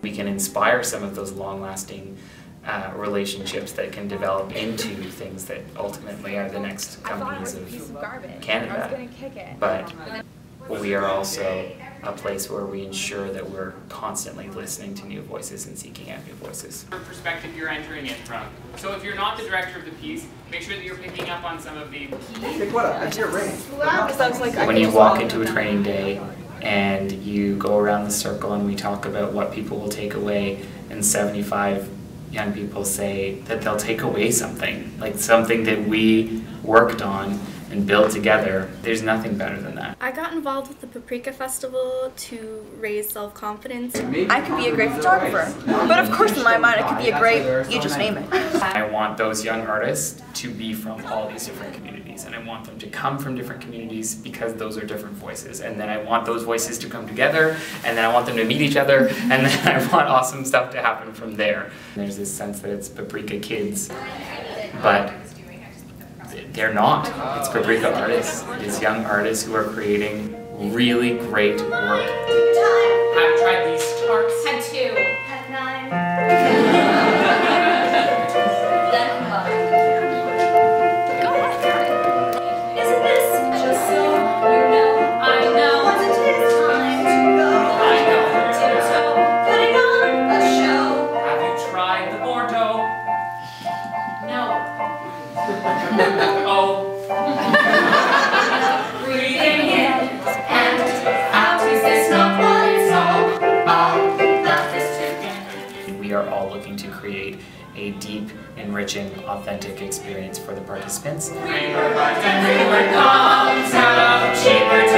We can inspire some of those long-lasting relationships that can develop into things that ultimately are the next companies of Canada. But we are also a place where we ensure that we're constantly listening to new voices and seeking out new voices. Perspective you're entering it from. So if you're not the director of the piece, make sure that you're picking up on some of the... When you walk into a training day and you go around the circle and we talk about what people will take away, and 75 young people say that they'll take away something, like something that we worked on and built together, there's nothing better than that. I got involved with the Paprika Festival to raise self-confidence. I could be a great photographer, but of course in my mind I could be a great, you just name it. I want those young artists to be from all these different communities, and I want them to come from different communities because those are different voices, and then I want those voices to come together, and then I want them to meet each other, and then I want awesome stuff to happen from there. There's this sense that it's Paprika kids, but they're not. It's Paprika artists. It's young artists who are creating really great work. I've tried these tarts. Had 2. Had 9. Go ahead. Isn't this just so you know? I know. Once it is time to go. I know. Tiptoe, putting on a show. Have you tried the Bordeaux? No. Oh. Breathing in and out. Is this not what it's all about? Love is together. We are all looking to create a deep, enriching, authentic experience for the participants. Everyone comes out cheaper.